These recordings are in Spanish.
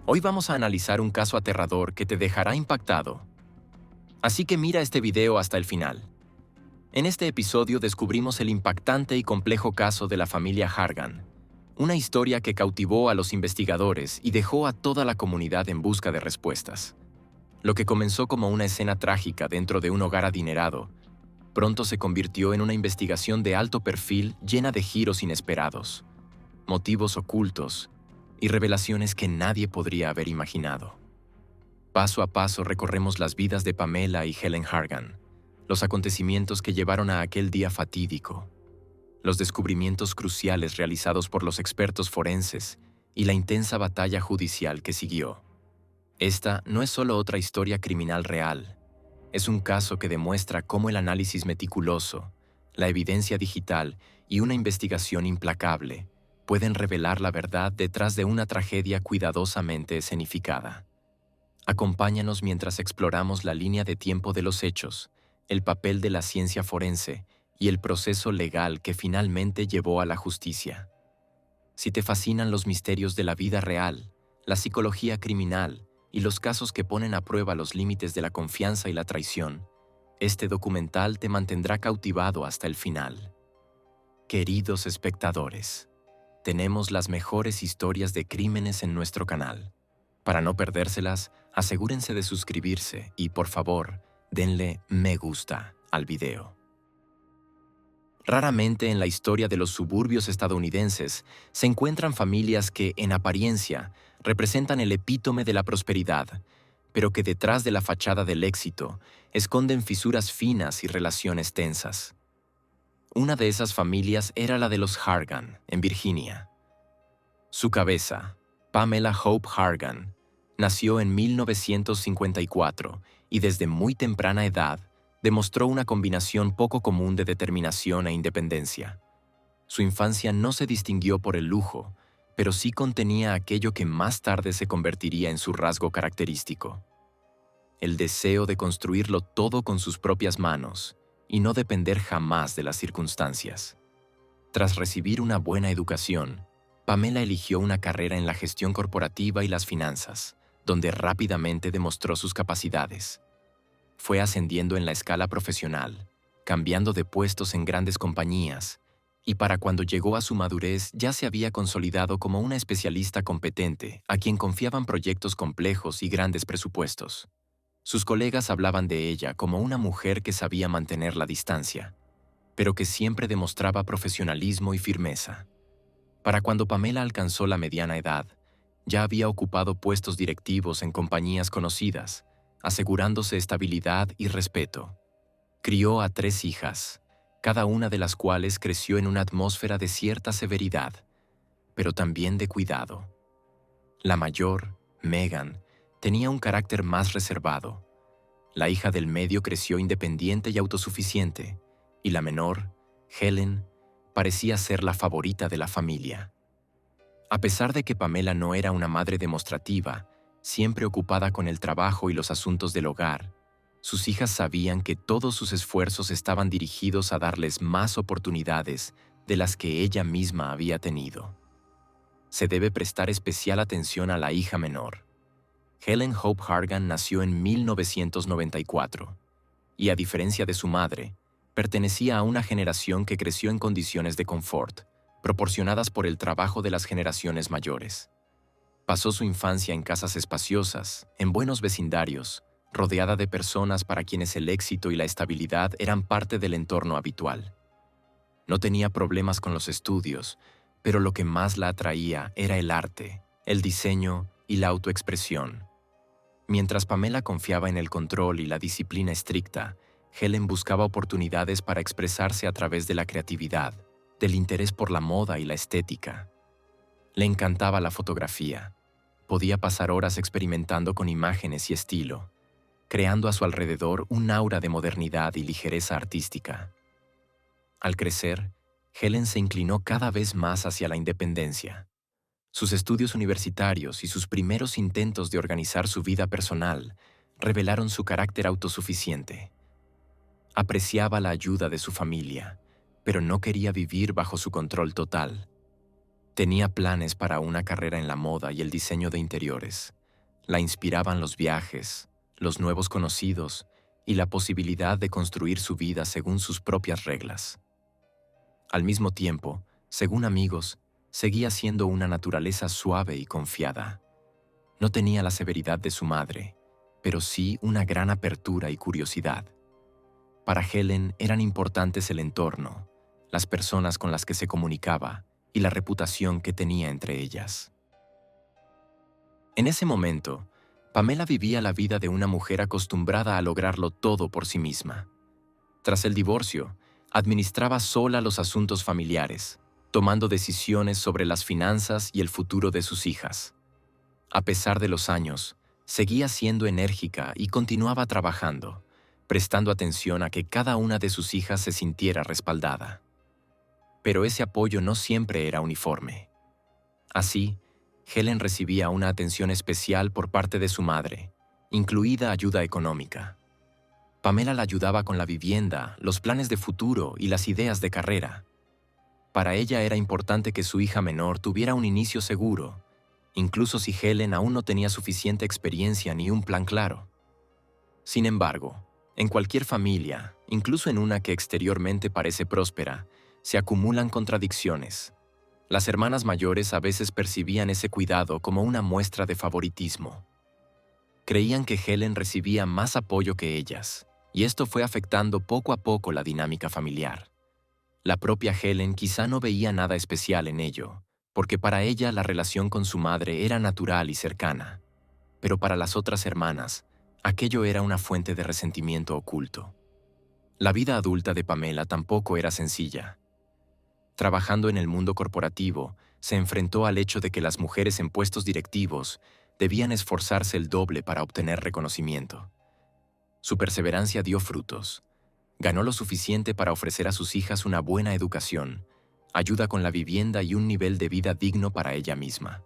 Hoy vamos a analizar un caso aterrador que te dejará impactado. Así que mira este video hasta el final. En este episodio descubrimos el impactante y complejo caso de la familia Hargan, una historia que cautivó a los investigadores y dejó a toda la comunidad en busca de respuestas. Lo que comenzó como una escena trágica dentro de un hogar adinerado, pronto se convirtió en una investigación de alto perfil llena de giros inesperados, motivos ocultos y revelaciones que nadie podría haber imaginado. Paso a paso recorremos las vidas de Pamela y Helen Hargan, los acontecimientos que llevaron a aquel día fatídico, los descubrimientos cruciales realizados por los expertos forenses y la intensa batalla judicial que siguió. Esta no es solo otra historia criminal real, es un caso que demuestra cómo el análisis meticuloso, la evidencia digital y una investigación implacable pueden revelar la verdad detrás de una tragedia cuidadosamente escenificada. Acompáñanos mientras exploramos la línea de tiempo de los hechos, el papel de la ciencia forense y el proceso legal que finalmente llevó a la justicia. Si te fascinan los misterios de la vida real, la psicología criminal y los casos que ponen a prueba los límites de la confianza y la traición, este documental te mantendrá cautivado hasta el final. Queridos espectadores, tenemos las mejores historias de crímenes en nuestro canal. Para no perdérselas, asegúrense de suscribirse y, por favor, denle me gusta al video. Raramente en la historia de los suburbios estadounidenses se encuentran familias que, en apariencia, representan el epítome de la prosperidad, pero que detrás de la fachada del éxito esconden fisuras finas y relaciones tensas. Una de esas familias era la de los Hargan, en Virginia. Su cabeza, Pamela Hope Hargan, nació en 1954 y desde muy temprana edad demostró una combinación poco común de determinación e independencia. Su infancia no se distinguió por el lujo, pero sí contenía aquello que más tarde se convertiría en su rasgo característico: el deseo de construirlo todo con sus propias manos y no depender jamás de las circunstancias. Tras recibir una buena educación, Pamela eligió una carrera en la gestión corporativa y las finanzas, donde rápidamente demostró sus capacidades. Fue ascendiendo en la escala profesional, cambiando de puestos en grandes compañías, y para cuando llegó a su madurez ya se había consolidado como una especialista competente a quien confiaban proyectos complejos y grandes presupuestos. Sus colegas hablaban de ella como una mujer que sabía mantener la distancia, pero que siempre demostraba profesionalismo y firmeza. Para cuando Pamela alcanzó la mediana edad, ya había ocupado puestos directivos en compañías conocidas, asegurándose estabilidad y respeto. Crió a 3 hijas, cada una de las cuales creció en una atmósfera de cierta severidad, pero también de cuidado. La mayor, Megan, tenía un carácter más reservado. La hija del medio creció independiente y autosuficiente, y la menor, Helen, parecía ser la favorita de la familia. A pesar de que Pamela no era una madre demostrativa, siempre ocupada con el trabajo y los asuntos del hogar, sus hijas sabían que todos sus esfuerzos estaban dirigidos a darles más oportunidades de las que ella misma había tenido. Se debe prestar especial atención a la hija menor. Helen Hope Hargan nació en 1994 y, a diferencia de su madre, pertenecía a una generación que creció en condiciones de confort, proporcionadas por el trabajo de las generaciones mayores. Pasó su infancia en casas espaciosas, en buenos vecindarios, rodeada de personas para quienes el éxito y la estabilidad eran parte del entorno habitual. No tenía problemas con los estudios, pero lo que más la atraía era el arte, el diseño y la autoexpresión. Mientras Pamela confiaba en el control y la disciplina estricta, Helen buscaba oportunidades para expresarse a través de la creatividad, del interés por la moda y la estética. Le encantaba la fotografía. Podía pasar horas experimentando con imágenes y estilo, creando a su alrededor un aura de modernidad y ligereza artística. Al crecer, Helen se inclinó cada vez más hacia la independencia. Sus estudios universitarios y sus primeros intentos de organizar su vida personal revelaron su carácter autosuficiente. Apreciaba la ayuda de su familia, pero no quería vivir bajo su control total. Tenía planes para una carrera en la moda y el diseño de interiores. La inspiraban los viajes, los nuevos conocidos y la posibilidad de construir su vida según sus propias reglas. Al mismo tiempo, según amigos, seguía siendo una naturaleza suave y confiada. No tenía la severidad de su madre, pero sí una gran apertura y curiosidad. Para Helen eran importantes el entorno, las personas con las que se comunicaba y la reputación que tenía entre ellas. En ese momento, Pamela vivía la vida de una mujer acostumbrada a lograrlo todo por sí misma. Tras el divorcio, administraba sola los asuntos familiares, tomando decisiones sobre las finanzas y el futuro de sus hijas. A pesar de los años, seguía siendo enérgica y continuaba trabajando, prestando atención a que cada una de sus hijas se sintiera respaldada. Pero ese apoyo no siempre era uniforme. Así, Helen recibía una atención especial por parte de su madre, incluida ayuda económica. Pamela la ayudaba con la vivienda, los planes de futuro y las ideas de carrera. Para ella era importante que su hija menor tuviera un inicio seguro, incluso si Helen aún no tenía suficiente experiencia ni un plan claro. Sin embargo, en cualquier familia, incluso en una que exteriormente parece próspera, se acumulan contradicciones. Las hermanas mayores a veces percibían ese cuidado como una muestra de favoritismo. Creían que Helen recibía más apoyo que ellas, y esto fue afectando poco a poco la dinámica familiar. La propia Helen quizá no veía nada especial en ello, porque para ella la relación con su madre era natural y cercana, pero para las otras hermanas, aquello era una fuente de resentimiento oculto. La vida adulta de Pamela tampoco era sencilla. Trabajando en el mundo corporativo, se enfrentó al hecho de que las mujeres en puestos directivos debían esforzarse el doble para obtener reconocimiento. Su perseverancia dio frutos. Ganó lo suficiente para ofrecer a sus hijas una buena educación, ayuda con la vivienda y un nivel de vida digno para ella misma.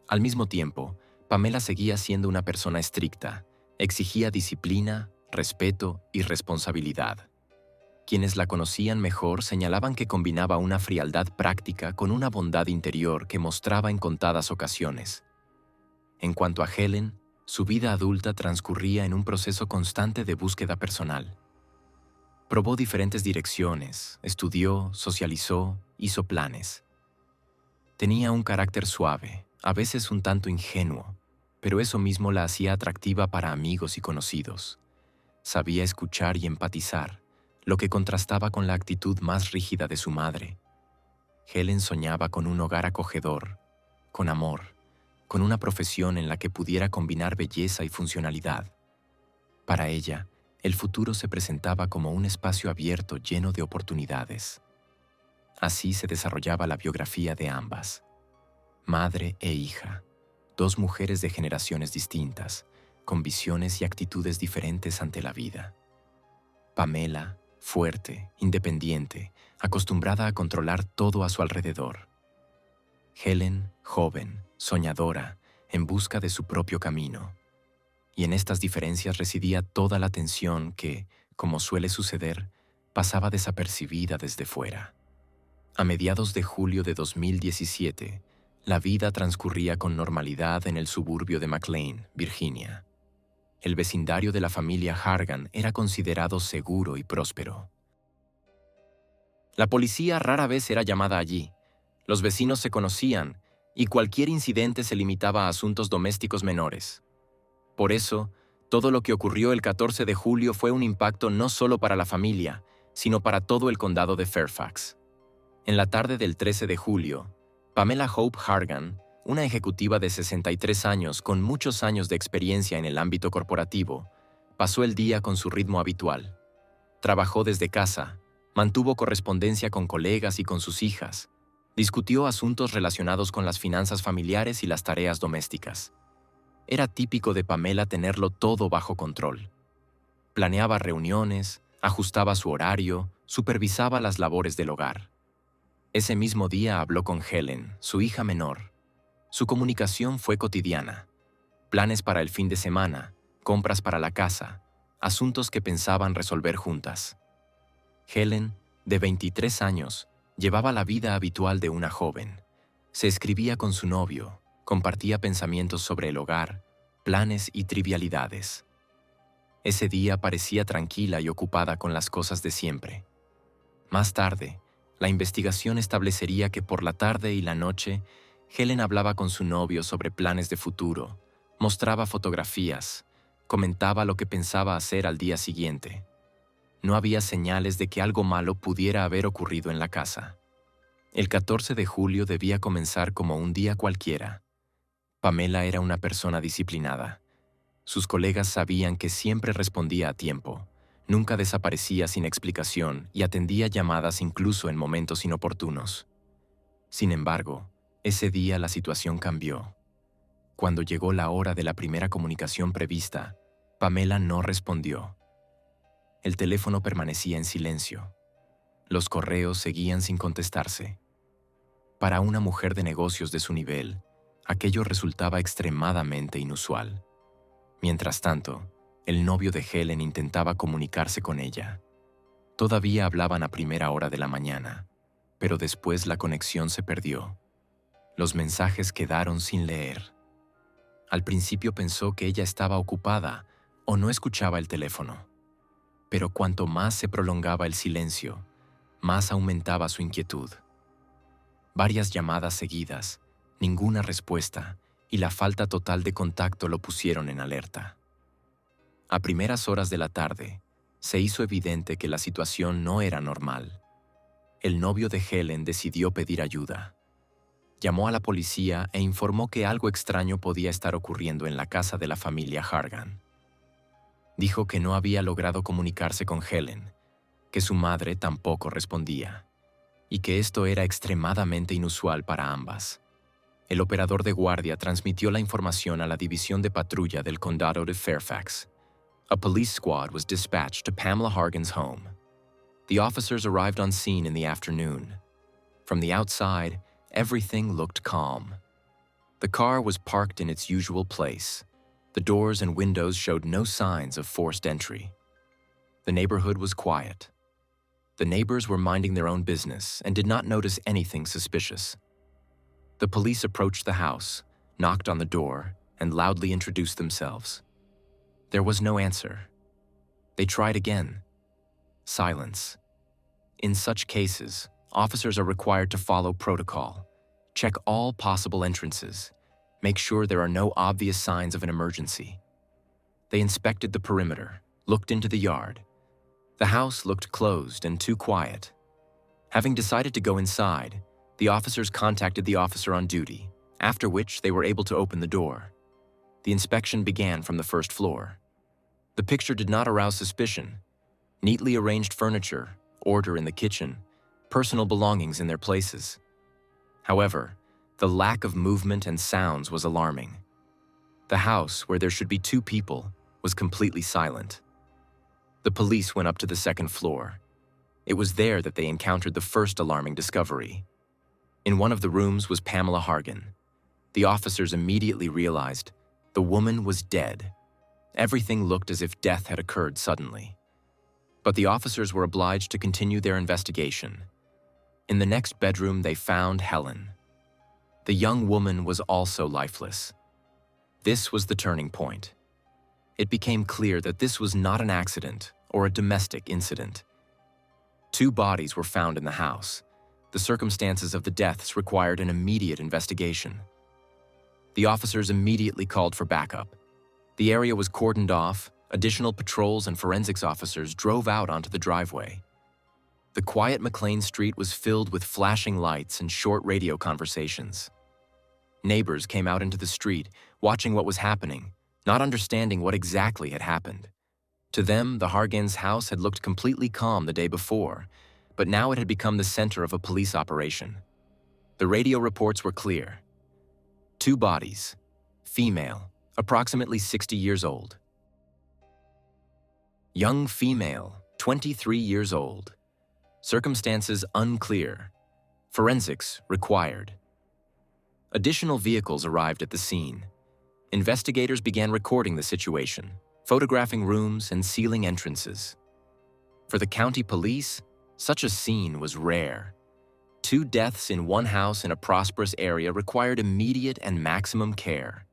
Al mismo tiempo, Pamela seguía siendo una persona estricta, exigía disciplina, respeto y responsabilidad. Quienes la conocían mejor señalaban que combinaba una frialdad práctica con una bondad interior que mostraba en contadas ocasiones. En cuanto a Helen, su vida adulta transcurría en un proceso constante de búsqueda personal. Probó diferentes direcciones, estudió, socializó, hizo planes. Tenía un carácter suave, a veces un tanto ingenuo, pero eso mismo la hacía atractiva para amigos y conocidos. Sabía escuchar y empatizar, lo que contrastaba con la actitud más rígida de su madre. Helen soñaba con un hogar acogedor, con amor, con una profesión en la que pudiera combinar belleza y funcionalidad. Para ella, el futuro se presentaba como un espacio abierto lleno de oportunidades. Así se desarrollaba la biografía de ambas. Madre e hija, dos mujeres de generaciones distintas, con visiones y actitudes diferentes ante la vida. Pamela, fuerte, independiente, acostumbrada a controlar todo a su alrededor. Helen, joven, soñadora, en busca de su propio camino. Y en estas diferencias residía toda la tensión que, como suele suceder, pasaba desapercibida desde fuera. A mediados de julio de 2017, la vida transcurría con normalidad en el suburbio de McLean, Virginia. El vecindario de la familia Hargan era considerado seguro y próspero. La policía rara vez era llamada allí. Los vecinos se conocían y cualquier incidente se limitaba a asuntos domésticos menores. Por eso, todo lo que ocurrió el 14 de julio fue un impacto no solo para la familia, sino para todo el condado de Fairfax. En la tarde del 13 de julio, Pamela Hope Hargan, una ejecutiva de 63 años con muchos años de experiencia en el ámbito corporativo, pasó el día con su ritmo habitual. Trabajó desde casa, mantuvo correspondencia con colegas y con sus hijas, discutió asuntos relacionados con las finanzas familiares y las tareas domésticas. Era típico de Pamela tenerlo todo bajo control. Planeaba reuniones, ajustaba su horario, supervisaba las labores del hogar. Ese mismo día habló con Helen, su hija menor. Su comunicación fue cotidiana. Planes para el fin de semana, compras para la casa, asuntos que pensaban resolver juntas. Helen, de 23 años, llevaba la vida habitual de una joven, Se escribía con su novio, compartía pensamientos sobre el hogar, planes y trivialidades. Ese día parecía tranquila y ocupada con las cosas de siempre. Más tarde, la investigación establecería que por la tarde y la noche, Helen hablaba con su novio sobre planes de futuro, mostraba fotografías, comentaba lo que pensaba hacer al día siguiente. No había señales de que algo malo pudiera haber ocurrido en la casa. El 14 de julio debía comenzar como un día cualquiera. Pamela era una persona disciplinada. Sus colegas sabían que siempre respondía a tiempo, nunca desaparecía sin explicación y atendía llamadas incluso en momentos inoportunos. Sin embargo, ese día la situación cambió. Cuando llegó la hora de la primera comunicación prevista, Pamela no respondió. El teléfono permanecía en silencio. Los correos seguían sin contestarse. Para una mujer de negocios de su nivel, aquello resultaba extremadamente inusual. Mientras tanto, el novio de Helen intentaba comunicarse con ella. Todavía hablaban a primera hora de la mañana, pero después la conexión se perdió. Los mensajes quedaron sin leer. Al principio pensó que ella estaba ocupada o no escuchaba el teléfono. Pero cuanto más se prolongaba el silencio, más aumentaba su inquietud. Varias llamadas seguidas, ninguna respuesta y la falta total de contacto lo pusieron en alerta. A primeras horas de la tarde, se hizo evidente que la situación no era normal. El novio de Helen decidió pedir ayuda. Llamó a la policía e informó que algo extraño podía estar ocurriendo en la casa de la familia Hargan. Dijo que no había logrado comunicarse con Helen, que su madre tampoco respondía, y que esto era extremadamente inusual para ambas. El operador de guardia transmitió la información a la división de patrulla del condado de Fairfax. A police squad was dispatched to Pamela Hargan's home. The officers arrived on scene in the afternoon. From the outside, everything looked calm. The car was parked in its usual place. The doors and windows showed no signs of forced entry. The neighborhood was quiet. The neighbors were minding their own business and did not notice anything suspicious. The police approached the house, knocked on the door, and loudly introduced themselves. There was no answer. They tried again. Silence. In such cases, officers are required to follow protocol, check all possible entrances, make sure there are no obvious signs of an emergency. They inspected the perimeter, looked into the yard. The house looked closed and too quiet. Having decided to go inside, the officers contacted the officer on duty, after which they were able to open the door. The inspection began from the first floor. The picture did not arouse suspicion. Neatly arranged furniture, order in the kitchen, personal belongings in their places. However, the lack of movement and sounds was alarming. The house, where there should be 2 people, was completely silent. The police went up to the second floor. It was there that they encountered the first alarming discovery. In one of the rooms was Pamela Hargan. The officers immediately realized the woman was dead. Everything looked as if death had occurred suddenly. But the officers were obliged to continue their investigation. In the next bedroom, they found Helen. The young woman was also lifeless. This was the turning point. It became clear that this was not an accident or a domestic incident. 2 bodies were found in the house. The circumstances of the deaths required an immediate investigation. The officers immediately called for backup. The area was cordoned off, additional patrols and forensics officers drove out onto the driveway. The quiet McLean Street was filled with flashing lights and short radio conversations. Neighbors came out into the street, watching what was happening, not understanding what exactly had happened. To them, the Hargans' house had looked completely calm the day before, but now it had become the center of a police operation. The radio reports were clear. 2 bodies, female, approximately 60 years old. Young female, 23 years old. Circumstances unclear. Forensics required. Additional vehicles arrived at the scene. Investigators began recording the situation, photographing rooms and sealing entrances. For the county police, such a scene was rare. 2 deaths in one house in a prosperous area required immediate and maximum care.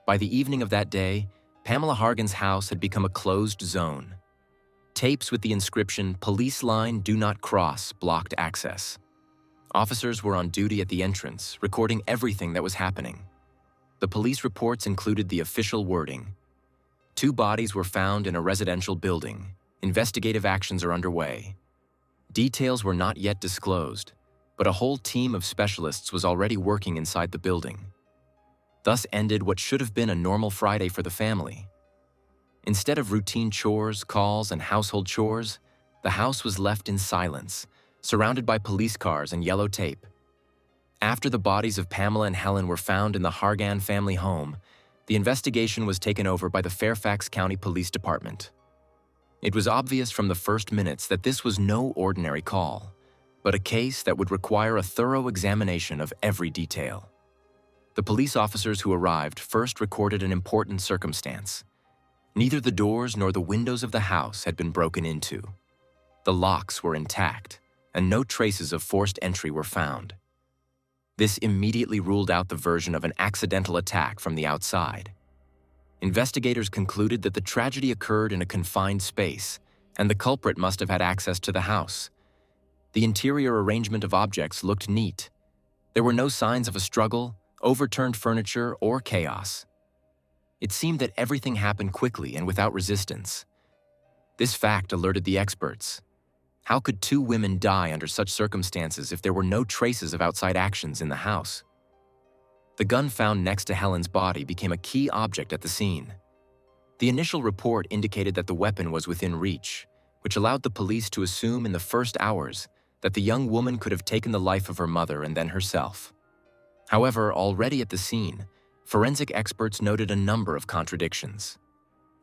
By the evening of that day, Pamela Hargan's house had become a closed zone. Tapes with the inscription, "Police line do not cross," blocked access. Officers were on duty at the entrance, recording everything that was happening. The police reports included the official wording. 2 bodies were found in a residential building. Investigative actions are underway. Details were not yet disclosed, but a whole team of specialists was already working inside the building. Thus ended what should have been a normal Friday for the family. Instead of routine chores, calls, and household chores, the house was left in silence, surrounded by police cars and yellow tape. After the bodies of Pamela and Helen were found in the Hargan family home, the investigation was taken over by the Fairfax County Police Department. It was obvious from the first minutes that this was no ordinary call, but a case that would require a thorough examination of every detail. The police officers who arrived first recorded an important circumstance. Neither the doors nor the windows of the house had been broken into. The locks were intact, and no traces of forced entry were found. This immediately ruled out the version of an accidental attack from the outside. Investigators concluded that the tragedy occurred in a confined space, and the culprit must have had access to the house. The interior arrangement of objects looked neat. There were no signs of a struggle, overturned furniture, or chaos. It seemed that everything happened quickly and without resistance. This fact alerted the experts. How could 2 women die under such circumstances if there were no traces of outside actions in the house? The gun found next to Helen's body became a key object at the scene. The initial report indicated that the weapon was within reach, which allowed the police to assume in the first hours that the young woman could have taken the life of her mother and then herself. However, already at the scene, forensic experts noted a number of contradictions.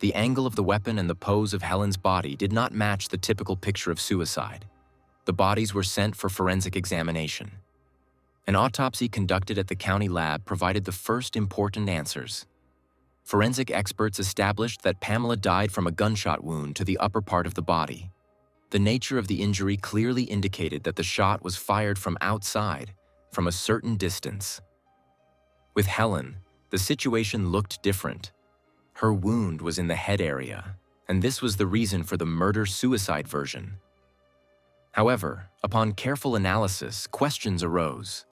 The angle of the weapon and the pose of Helen's body did not match the typical picture of suicide. The bodies were sent for forensic examination. An autopsy conducted at the county lab provided the first important answers. Forensic experts established that Pamela died from a gunshot wound to the upper part of the body. The nature of the injury clearly indicated that the shot was fired from outside, from a certain distance. With Helen, the situation looked different. Her wound was in the head area, and this was the reason for the murder-suicide version. However, upon careful analysis, questions arose.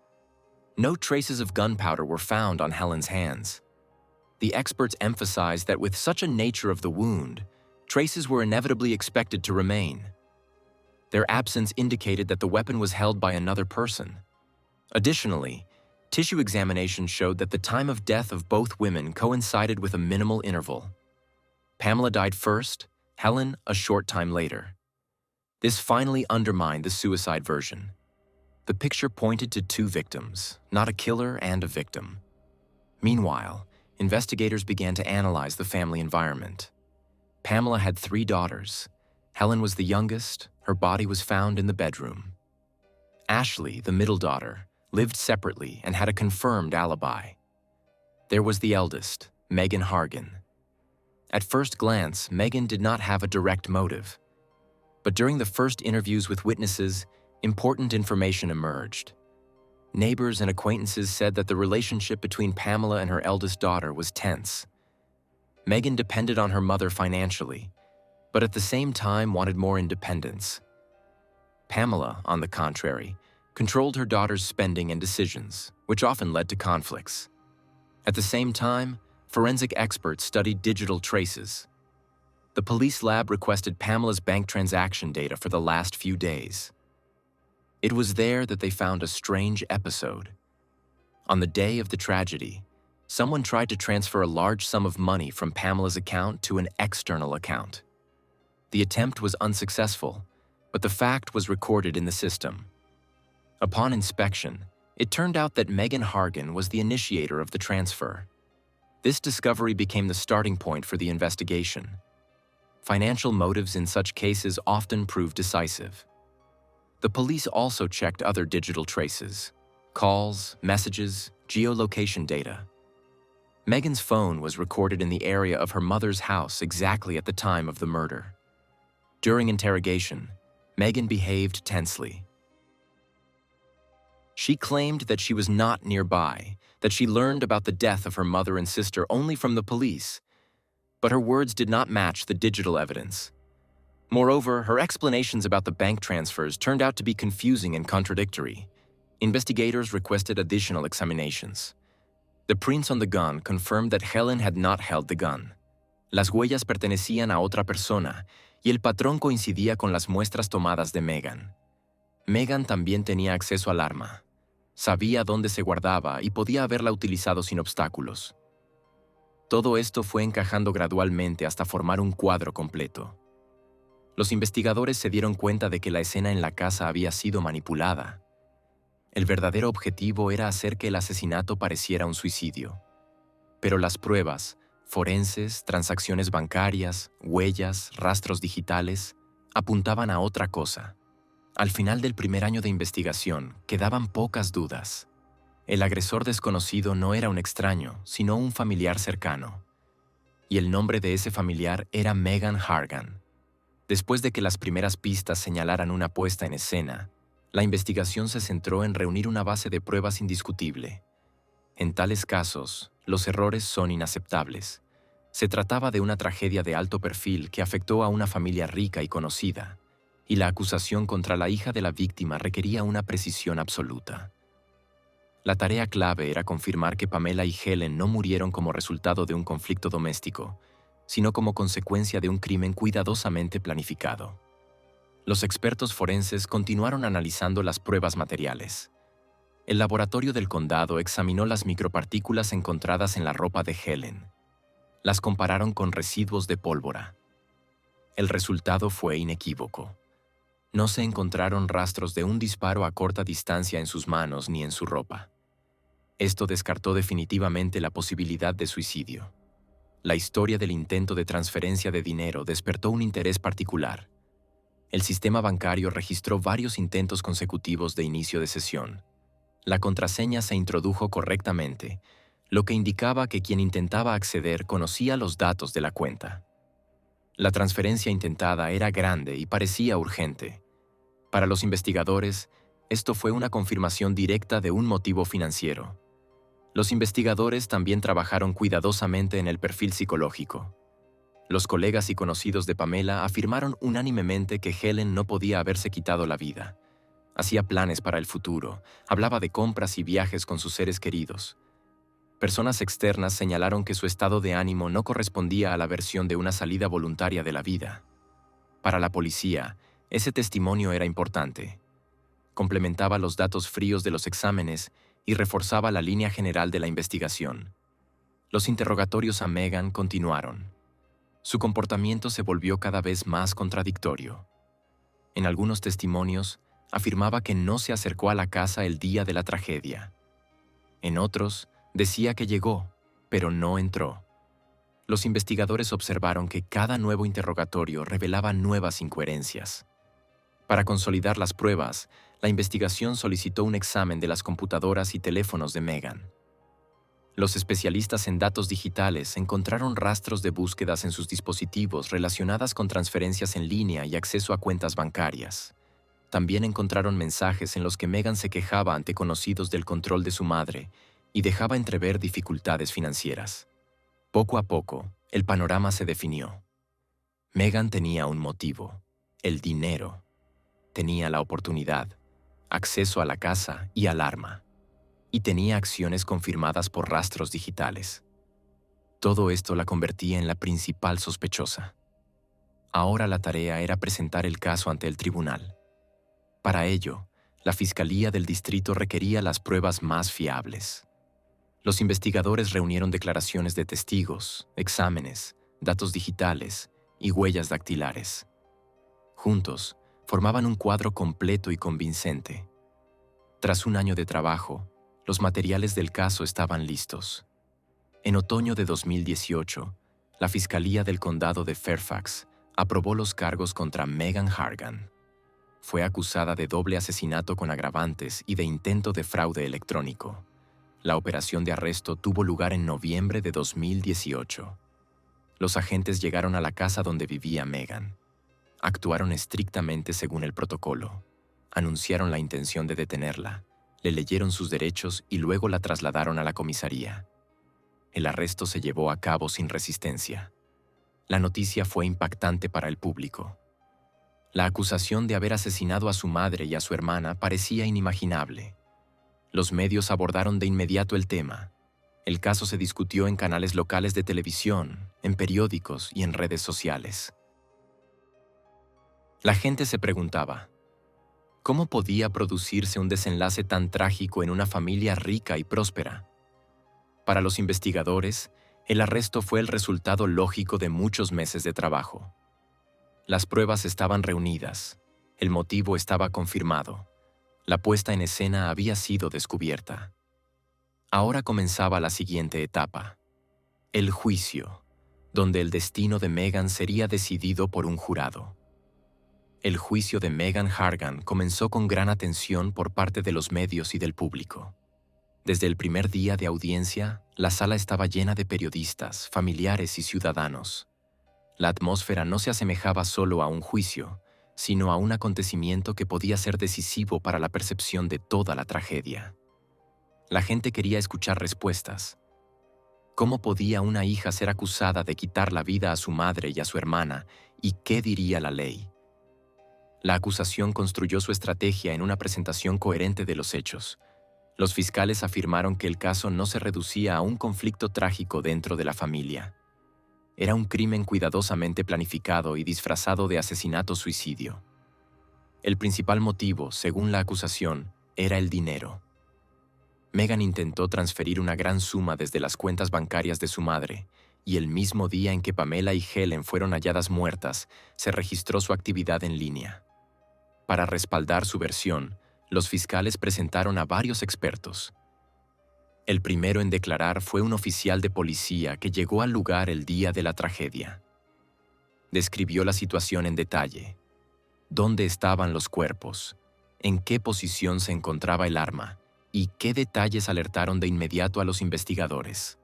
No traces of gunpowder were found on Helen's hands. The experts emphasized that with such a nature of the wound, traces were inevitably expected to remain. Their absence indicated that the weapon was held by another person. Additionally, tissue examination showed that the time of death of both women coincided with a minimal interval. Pamela died first, Helen a short time later. This finally undermined the suicide version. The picture pointed to 2 victims, not a killer and a victim. Meanwhile, investigators began to analyze the family environment. Pamela had 3 daughters. Helen was the youngest. Her body was found in the bedroom. Ashley, the middle daughter, lived separately and had a confirmed alibi. There was the eldest, Megan Hargan. At first glance, Megan did not have a direct motive. But during the first interviews with witnesses, important information emerged. Neighbors and acquaintances said that the relationship between Pamela and her eldest daughter was tense. Megan depended on her mother financially, but at the same time wanted more independence. Pamela, on the contrary, controlled her daughter's spending and decisions, which often led to conflicts. At the same time, forensic experts studied digital traces. The police lab requested Pamela's bank transaction data for the last few days. It was there that they found a strange episode. On the day of the tragedy, someone tried to transfer a large sum of money from Pamela's account to an external account. The attempt was unsuccessful, but the fact was recorded in the system. Upon inspection, it turned out that Megan Hargan was the initiator of the transfer. This discovery became the starting point for the investigation. Financial motives in such cases often prove decisive. The police also checked other digital traces: calls, messages, geolocation data. Megan's phone was recorded in the area of her mother's house exactly at the time of the murder. During interrogation, Megan behaved tensely. She claimed that she was not nearby, that she learned about the death of her mother and sister only from the police. But her words did not match the digital evidence. Moreover, her explanations about the bank transfers turned out to be confusing and contradictory. Investigators requested additional examinations. The prints on the gun confirmed that Helen had not held the gun. Las huellas pertenecían a otra persona, y el patrón coincidía con las muestras tomadas de Megan. Megan también tenía acceso al arma. Sabía dónde se guardaba y podía haberla utilizado sin obstáculos. Todo esto fue encajando gradualmente hasta formar un cuadro completo. Los investigadores se dieron cuenta de que la escena en la casa había sido manipulada. El verdadero objetivo era hacer que el asesinato pareciera un suicidio. Pero las pruebas, forenses, transacciones bancarias, huellas, rastros digitales, apuntaban a otra cosa. Al final del primer año de investigación, quedaban pocas dudas. El agresor desconocido no era un extraño, sino un familiar cercano. Y el nombre de ese familiar era Megan Hargan. Después de que las primeras pistas señalaran una puesta en escena, la investigación se centró en reunir una base de pruebas indiscutible. En tales casos, los errores son inaceptables. Se trataba de una tragedia de alto perfil que afectó a una familia rica y conocida, y la acusación contra la hija de la víctima requería una precisión absoluta. La tarea clave era confirmar que Pamela y Helen no murieron como resultado de un conflicto doméstico, sino como consecuencia de un crimen cuidadosamente planificado. Los expertos forenses continuaron analizando las pruebas materiales. El laboratorio del condado examinó las micropartículas encontradas en la ropa de Helen. Las compararon con residuos de pólvora. El resultado fue inequívoco. No se encontraron rastros de un disparo a corta distancia en sus manos ni en su ropa. Esto descartó definitivamente la posibilidad de suicidio. La historia del intento de transferencia de dinero despertó un interés particular. El sistema bancario registró varios intentos consecutivos de inicio de sesión. La contraseña se introdujo correctamente, lo que indicaba que quien intentaba acceder conocía los datos de la cuenta. La transferencia intentada era grande y parecía urgente. Para los investigadores, esto fue una confirmación directa de un motivo financiero. Los investigadores también trabajaron cuidadosamente en el perfil psicológico. Los colegas y conocidos de Pamela afirmaron unánimemente que Helen no podía haberse quitado la vida. Hacía planes para el futuro, hablaba de compras y viajes con sus seres queridos. Personas externas señalaron que su estado de ánimo no correspondía a la versión de una salida voluntaria de la vida. Para la policía, ese testimonio era importante. Complementaba los datos fríos de los exámenes y reforzaba la línea general de la investigación. Los interrogatorios a Megan continuaron. Su comportamiento se volvió cada vez más contradictorio. En algunos testimonios, afirmaba que no se acercó a la casa el día de la tragedia. En otros, decía que llegó, pero no entró. Los investigadores observaron que cada nuevo interrogatorio revelaba nuevas incoherencias. Para consolidar las pruebas, la investigación solicitó un examen de las computadoras y teléfonos de Megan. Los especialistas en datos digitales encontraron rastros de búsquedas en sus dispositivos relacionadas con transferencias en línea y acceso a cuentas bancarias. También encontraron mensajes en los que Megan se quejaba ante conocidos del control de su madre y dejaba entrever dificultades financieras. Poco a poco, el panorama se definió. Megan tenía un motivo: el dinero. Tenía la oportunidad, acceso a la casa y al arma. Y tenía acciones confirmadas por rastros digitales. Todo esto la convertía en la principal sospechosa. Ahora la tarea era presentar el caso ante el tribunal. Para ello, la Fiscalía del Distrito requería las pruebas más fiables. Los investigadores reunieron declaraciones de testigos, exámenes, datos digitales y huellas dactilares. Juntos, formaban un cuadro completo y convincente. Tras un año de trabajo, los materiales del caso estaban listos. En otoño de 2018, la Fiscalía del Condado de Fairfax aprobó los cargos contra Megan Hargan. Fue acusada de doble asesinato con agravantes y de intento de fraude electrónico. La operación de arresto tuvo lugar en noviembre de 2018. Los agentes llegaron a la casa donde vivía Megan. Actuaron estrictamente según el protocolo. Anunciaron la intención de detenerla. Le leyeron sus derechos y luego la trasladaron a la comisaría. El arresto se llevó a cabo sin resistencia. La noticia fue impactante para el público. La acusación de haber asesinado a su madre y a su hermana parecía inimaginable. Los medios abordaron de inmediato el tema. El caso se discutió en canales locales de televisión, en periódicos y en redes sociales. La gente se preguntaba, ¿cómo podía producirse un desenlace tan trágico en una familia rica y próspera? Para los investigadores, el arresto fue el resultado lógico de muchos meses de trabajo. Las pruebas estaban reunidas, el motivo estaba confirmado, la puesta en escena había sido descubierta. Ahora comenzaba la siguiente etapa, el juicio, donde el destino de Megan sería decidido por un jurado. El juicio de Megan Hargan comenzó con gran atención por parte de los medios y del público. Desde el primer día de audiencia, la sala estaba llena de periodistas, familiares y ciudadanos. La atmósfera no se asemejaba solo a un juicio, sino a un acontecimiento que podía ser decisivo para la percepción de toda la tragedia. La gente quería escuchar respuestas. ¿Cómo podía una hija ser acusada de quitar la vida a su madre y a su hermana? ¿Y qué diría la ley? La acusación construyó su estrategia en una presentación coherente de los hechos. Los fiscales afirmaron que el caso no se reducía a un conflicto trágico dentro de la familia. Era un crimen cuidadosamente planificado y disfrazado de asesinato-suicidio. El principal motivo, según la acusación, era el dinero. Megan intentó transferir una gran suma desde las cuentas bancarias de su madre, y el mismo día en que Pamela y Helen fueron halladas muertas, se registró su actividad en línea. Para respaldar su versión, los fiscales presentaron a varios expertos. El primero en declarar fue un oficial de policía que llegó al lugar el día de la tragedia. Describió la situación en detalle. ¿Dónde estaban los cuerpos? ¿En qué posición se encontraba el arma? ¿Y qué detalles alertaron de inmediato a los investigadores?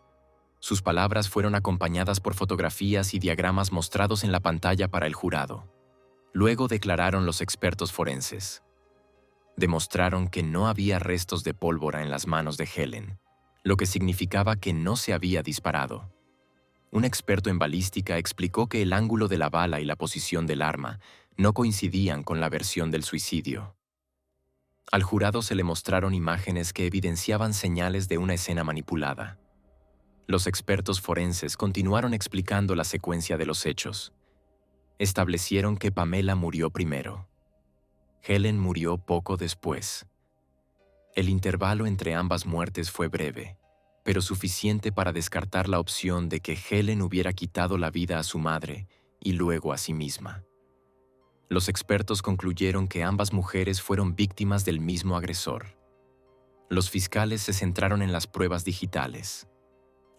Sus palabras fueron acompañadas por fotografías y diagramas mostrados en la pantalla para el jurado. Luego declararon los expertos forenses. Demostraron que no había restos de pólvora en las manos de Helen, lo que significaba que no se había disparado. Un experto en balística explicó que el ángulo de la bala y la posición del arma no coincidían con la versión del suicidio. Al jurado se le mostraron imágenes que evidenciaban señales de una escena manipulada. Los expertos forenses continuaron explicando la secuencia de los hechos. Establecieron que Pamela murió primero. Helen murió poco después. El intervalo entre ambas muertes fue breve, pero suficiente para descartar la opción de que Helen hubiera quitado la vida a su madre y luego a sí misma. Los expertos concluyeron que ambas mujeres fueron víctimas del mismo agresor. Los fiscales se centraron en las pruebas digitales.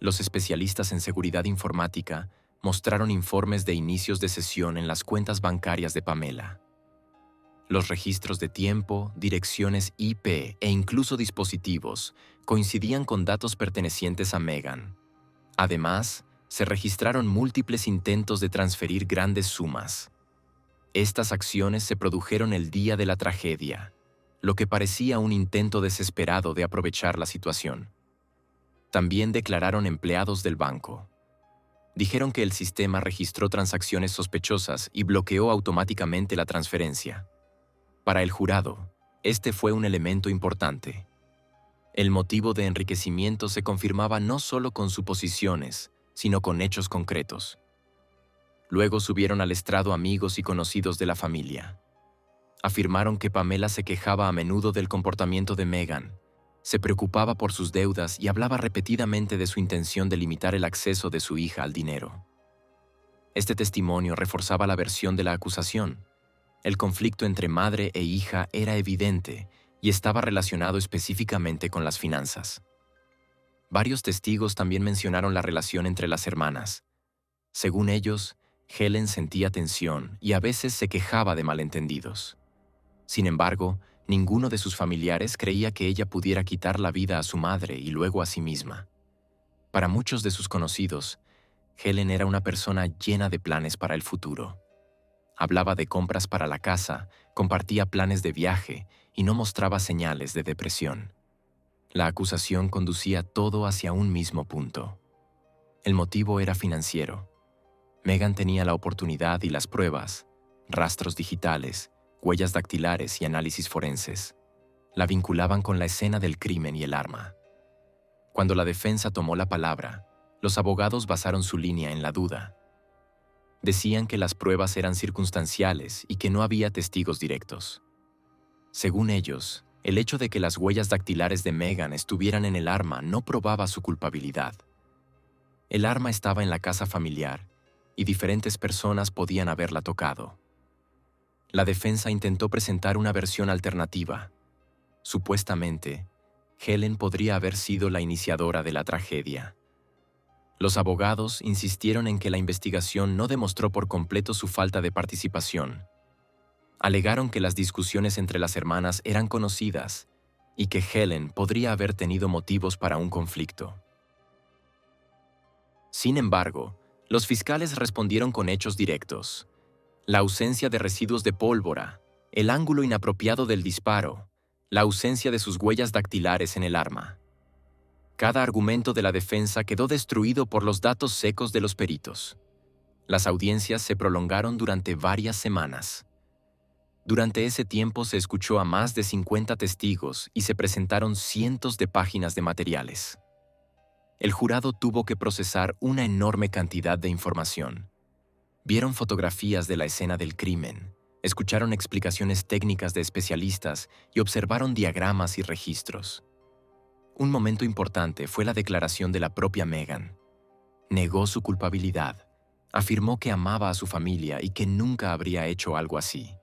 Los especialistas en seguridad informática mostraron informes de inicios de sesión en las cuentas bancarias de Pamela. Los registros de tiempo, direcciones IP e incluso dispositivos coincidían con datos pertenecientes a Megan. Además, se registraron múltiples intentos de transferir grandes sumas. Estas acciones se produjeron el día de la tragedia, lo que parecía un intento desesperado de aprovechar la situación. También declararon empleados del banco. Dijeron que el sistema registró transacciones sospechosas y bloqueó automáticamente la transferencia. Para el jurado, este fue un elemento importante. El motivo de enriquecimiento se confirmaba no solo con suposiciones, sino con hechos concretos. Luego subieron al estrado amigos y conocidos de la familia. Afirmaron que Pamela se quejaba a menudo del comportamiento de Megan, se preocupaba por sus deudas y hablaba repetidamente de su intención de limitar el acceso de su hija al dinero. Este testimonio reforzaba la versión de la acusación. El conflicto entre madre e hija era evidente y estaba relacionado específicamente con las finanzas. Varios testigos también mencionaron la relación entre las hermanas. Según ellos, Helen sentía tensión y a veces se quejaba de malentendidos. Sin embargo, ninguno de sus familiares creía que ella pudiera quitar la vida a su madre y luego a sí misma. Para muchos de sus conocidos, Helen era una persona llena de planes para el futuro. Hablaba de compras para la casa, compartía planes de viaje y no mostraba señales de depresión. La acusación conducía todo hacia un mismo punto. El motivo era financiero. Megan tenía la oportunidad y las pruebas, rastros digitales, huellas dactilares y análisis forenses. La vinculaban con la escena del crimen y el arma. Cuando la defensa tomó la palabra, los abogados basaron su línea en la duda. Decían que las pruebas eran circunstanciales y que no había testigos directos. Según ellos, el hecho de que las huellas dactilares de Megan estuvieran en el arma no probaba su culpabilidad. El arma estaba en la casa familiar y diferentes personas podían haberla tocado. La defensa intentó presentar una versión alternativa. Supuestamente, Helen podría haber sido la iniciadora de la tragedia. Los abogados insistieron en que la investigación no demostró por completo su falta de participación. Alegaron que las discusiones entre las hermanas eran conocidas y que Helen podría haber tenido motivos para un conflicto. Sin embargo, los fiscales respondieron con hechos directos. La ausencia de residuos de pólvora, el ángulo inapropiado del disparo, la ausencia de sus huellas dactilares en el arma. Cada argumento de la defensa quedó destruido por los datos secos de los peritos. Las audiencias se prolongaron durante varias semanas. Durante ese tiempo se escuchó a más de 50 testigos y se presentaron cientos de páginas de materiales. El jurado tuvo que procesar una enorme cantidad de información. Vieron fotografías de la escena del crimen, escucharon explicaciones técnicas de especialistas y observaron diagramas y registros. Un momento importante fue la declaración de la propia Megan. Negó su culpabilidad, afirmó que amaba a su familia y que nunca habría hecho algo así.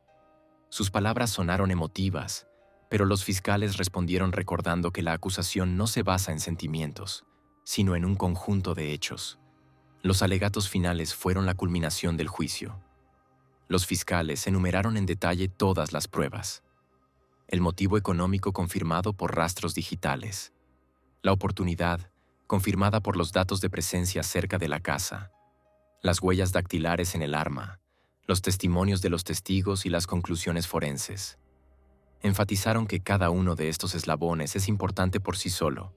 Sus palabras sonaron emotivas, pero los fiscales respondieron recordando que la acusación no se basa en sentimientos, sino en un conjunto de hechos. Los alegatos finales fueron la culminación del juicio. Los fiscales enumeraron en detalle todas las pruebas. El motivo económico confirmado por rastros digitales. La oportunidad, confirmada por los datos de presencia cerca de la casa. Las huellas dactilares en el arma. Los testimonios de los testigos y las conclusiones forenses. Enfatizaron que cada uno de estos eslabones es importante por sí solo,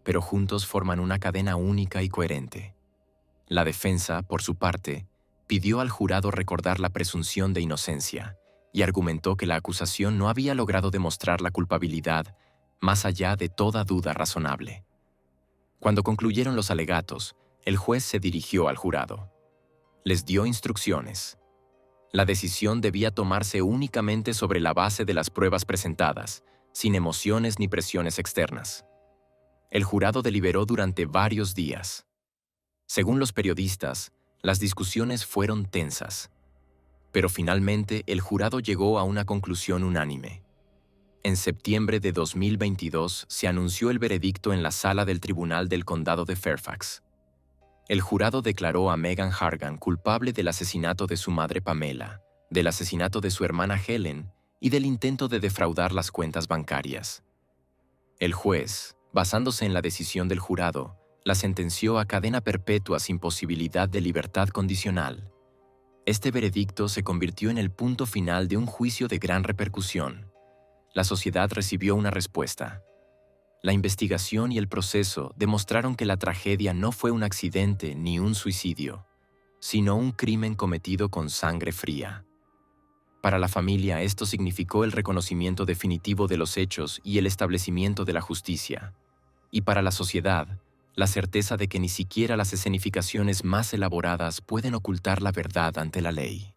pero juntos forman una cadena única y coherente. La defensa, por su parte, pidió al jurado recordar la presunción de inocencia y argumentó que la acusación no había logrado demostrar la culpabilidad más allá de toda duda razonable. Cuando concluyeron los alegatos, el juez se dirigió al jurado. Les dio instrucciones. La decisión debía tomarse únicamente sobre la base de las pruebas presentadas, sin emociones ni presiones externas. El jurado deliberó durante varios días. Según los periodistas, las discusiones fueron tensas. Pero finalmente el jurado llegó a una conclusión unánime. En septiembre de 2022 se anunció el veredicto en la sala del Tribunal del Condado de Fairfax. El jurado declaró a Megan Hargan culpable del asesinato de su madre Pamela, del asesinato de su hermana Helen y del intento de defraudar las cuentas bancarias. El juez, basándose en la decisión del jurado, la sentenció a cadena perpetua sin posibilidad de libertad condicional. Este veredicto se convirtió en el punto final de un juicio de gran repercusión. La sociedad recibió una respuesta. La investigación y el proceso demostraron que la tragedia no fue un accidente ni un suicidio, sino un crimen cometido con sangre fría. Para la familia, esto significó el reconocimiento definitivo de los hechos y el establecimiento de la justicia. Y para la sociedad, la certeza de que ni siquiera las escenificaciones más elaboradas pueden ocultar la verdad ante la ley.